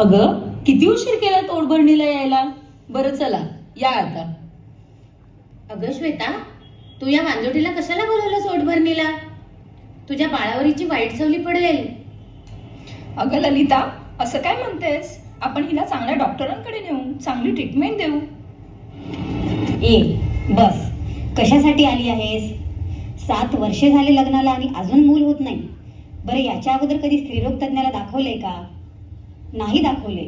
अगं किती उशीर केला तोडभरणीला यायला. बरं चला या आता. अगं श्वेता, तू या वांजोटीला कशाला बोलवलं सोडभरणीला? तुझ्या बाळावरीची वाईट सवली पडेल. अगं ललिता, असं काय म्हणतेस? आपण हिला चांगल्या डॉक्टरांकडे नेऊ, चांगली ट्रीटमेंट देऊ. ए बस, कशासाठी आली आहेस? 7 वर्षे झाले लग्नाला आणि अजून मूल होत नाही. बरं, याच्या अगोदर कधी स्त्रीरोग तज्ञाला दाखवले का? नाही दाखवले.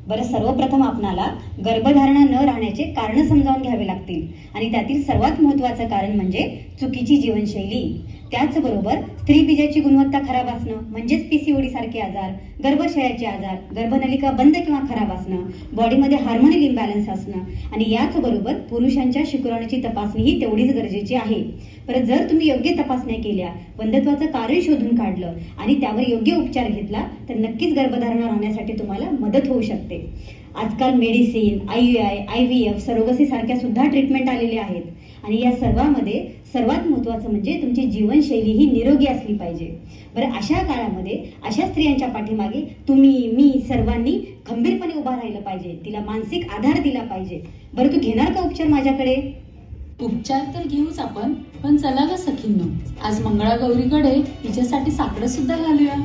बरं, सर्वप्रथम आपणाला गर्भधारणा न राहण्याचे कारण समजावून घ्यावे लागतील आणि त्यातील सर्वात महत्त्वाचं कारण म्हणजे चुकीची जीवनशैली. त्याचबरोबर स्त्री बीजाची गुणवत्ता खराब असणं म्हणजेच पीसीओडी सारखे आजार, गर्भाशयाचे आजार, गर्भनलिका बंद किंवा खराब असणं, बॉडीमध्ये हार्मोनल इम्बॅलन्स असणं आणि याचबरोबर पुरुषांच्या शुक्राणूची तपासणी ही तेवढीच गरजेची आहे. परत जर तुम्ही योग्य तपासण्या केल्या, बंधत्वाचं कारण शोधून काढलं आणि त्यावर योग्य उपचार घेतला तर नक्कीच गर्भधारणा राहण्यासाठी तुम्हाला मदत होऊ शकते. आजकाल मेडिसिन, IUI, IVF, सरोगसी सारख्या सुद्धा ट्रीटमेंट आलेल्या आहेत आणि या सर्वांमध्ये सर्वात महत्त्वाचं म्हणजे तुमची जीवनशैली ही निरोगी असली पाहिजे. बरं, अशा काळामध्ये अशा स्त्रियांच्या पाठीमागे तुम्ही, मी सर्वांनी खंबीरपणे उभा राहिलं पाहिजे. तिला मानसिक आधार दिला पाहिजे. बरं, तू घेणार का उपचार माझ्याकडे? उपचार तर घेऊच आपण, पण चला ग सखींनो, आज मंगळागौरीकडे तिच्यासाठी साकडं सुद्धा घालूया.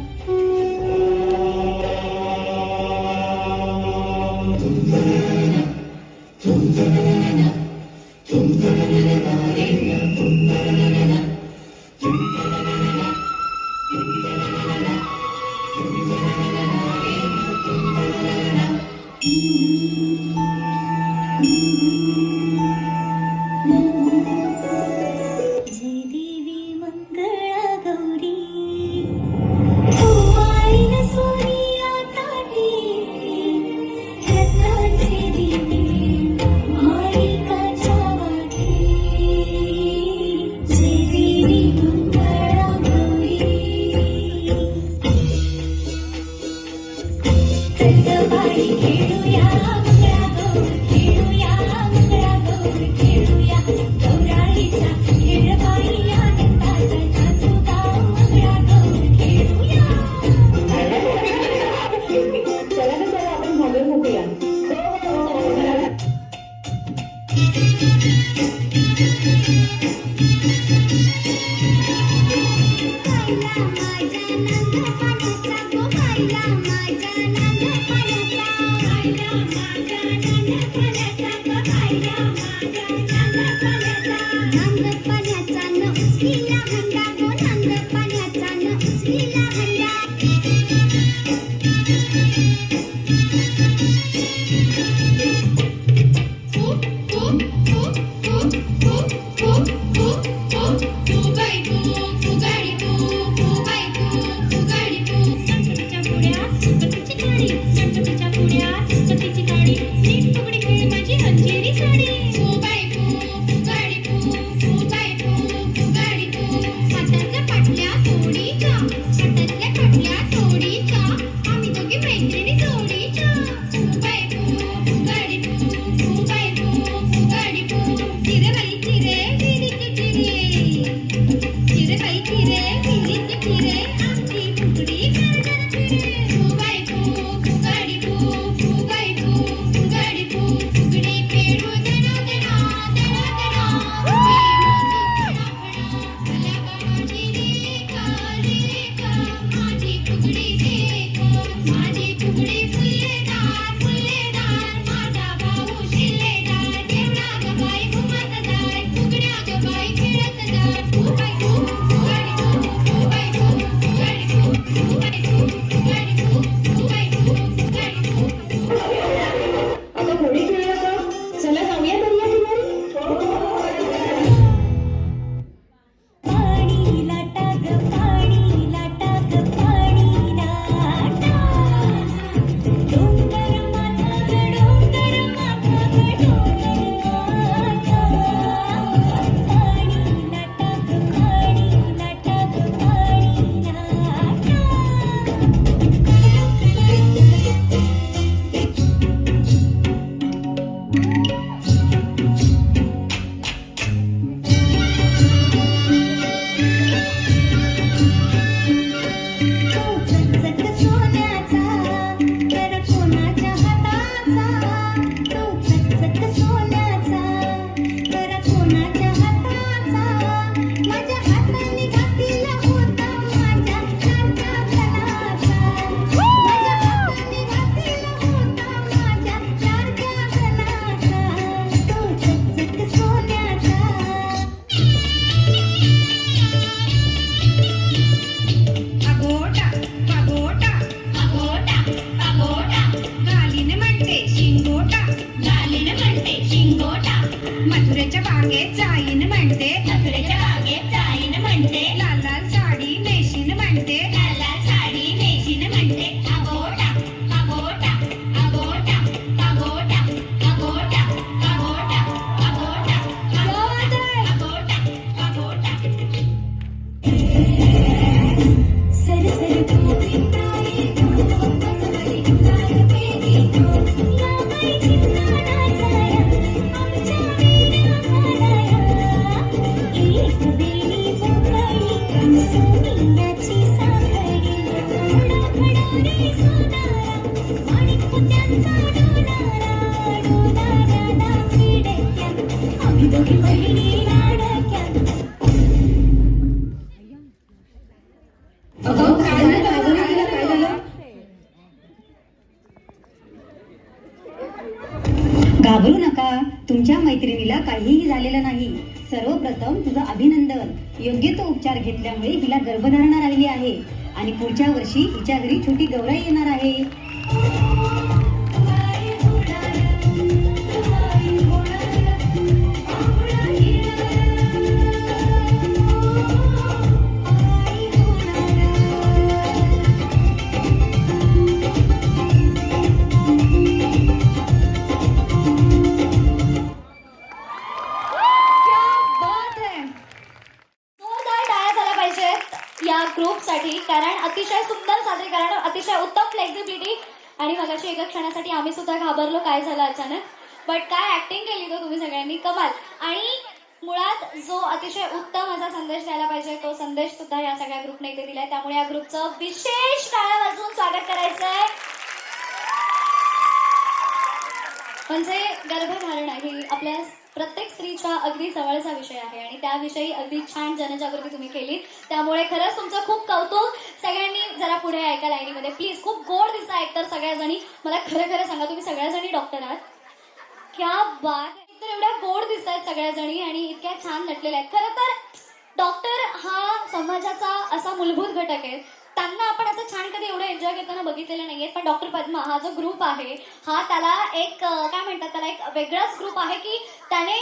हिंग्याची साखळी घडाघडा रे सोनारा माणिक मोत्यांचा डोलारा डोलारा दाखी डेक्यात आम्ही दोघी बहिणी लाडक्यात. अगं काय झालं? घाबरू नका, तुमच्या मैत्रिणीला काहीही झालेलं नाही. सर्वप्रथम तुझं अभिनंदन. योग्य तो उपचार घेतल्यामुळे हिला गर्भधारणा राहिली आहे आणि पुढच्या वर्षी हिच्या घरी छोटी गौराई येणार आहे. जोरदार टाळ्या झाल्या पाहिजेत या ग्रुपसाठी, कारण अतिशय सुंदर सादरीकरण, अतिशय उत्तम फ्लेक्झिबिलिटी. आणि मगाशी एका क्षणासाठी आम्ही सुद्धा घाबरलो काय झालं अचानक, बट काय ऍक्टिंग केली तो तुम्ही सगळ्यांनी, कमाल. आणि मुळात जो अतिशय उत्तम असा संदेश द्यायला पाहिजे तो संदेश सुद्धा या सगळ्या ग्रुपने इथे दिलाय. त्यामुळे या ग्रुपचं विशेष टाळ्या वाजवून स्वागत करायचंय. म्हणजे गर्भधारणा ही आपल्या प्रत्येक स्त्रीच्या अगदी जवळचा विषय आहे आणि त्याविषयी अगदी छान जनजागृती तुम्ही केली. त्यामुळे खरंच तुमचं खूप कौतुक. सगळ्यांनी जरा पुढे ऐका लाईनीमध्ये प्लीज. खूप गोड दिसता एकतर सगळ्याजणी. मला खरं खरं सांगा, तुम्ही सगळ्याजणी डॉक्टर आहात? क्या बात. एकतर एवढ्या गोड दिसत आहेत सगळ्याजणी आणि इतक्या छान नटलेल्या आहेत. खरं तर डॉक्टर हा समाजाचा असा मूलभूत घटक आहे. त्यांना आपण असं छान कधी एवढं एन्जॉय करताना बघितलेलं नाहीये. पण डॉक्टर पद्मा हा जो ग्रुप आहे हा त्याला एक काय म्हणतात, त्याला एक वेगळाच ग्रुप आहे की त्याने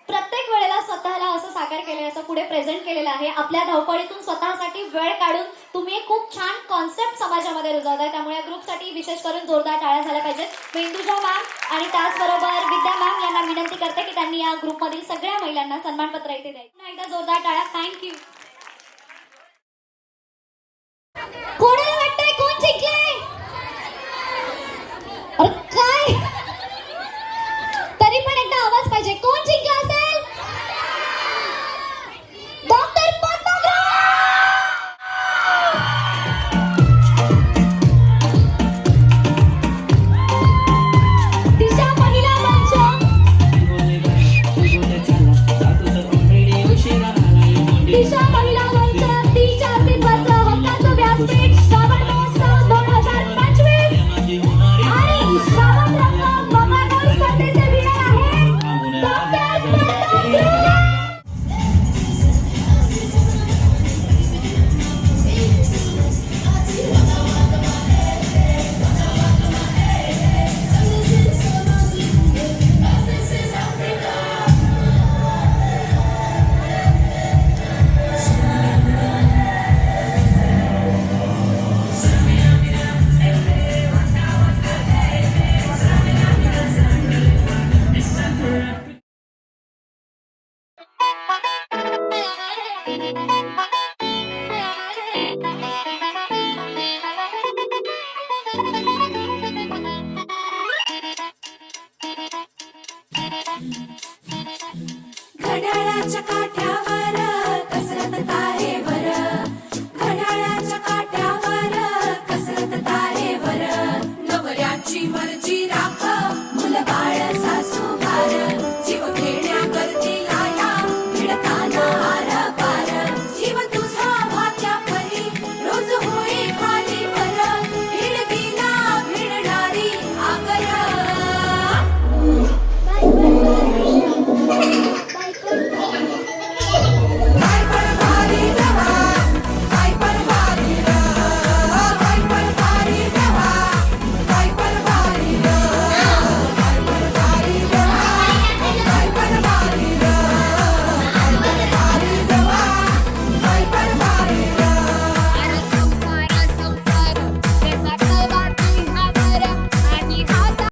प्रत्येक वेळेला स्वतःला असं साकार केलं, असं पुढे प्रेझेंट केलेलं आहे. आपल्या धावपळीतून स्वतःसाठी वेळ काढून तुम्ही एक खूप छान कॉन्सेप्ट समाजामध्ये रुजवताय. त्यामुळे या ग्रुपसाठी विशेष करून जोरदार टाळ्या झाल्या पाहिजेत. मी इंदुजा मॅम आणि त्याचबरोबर विद्या मॅम यांना विनंती करते की त्यांनी या ग्रुपमधील सगळ्या महिलांना सन्मानपत्र इथे द्यायचं. एकदा जोरदार टाळ्या. थँक्यू. कोणाला वाटतंय कोण जिंकलंय? अरे काय, तरी पण एकदा आवाज पाहिजे. कोण जिंकला असेल? डॉक्टर पद्मा. दिशा पहिला मंच. दिशा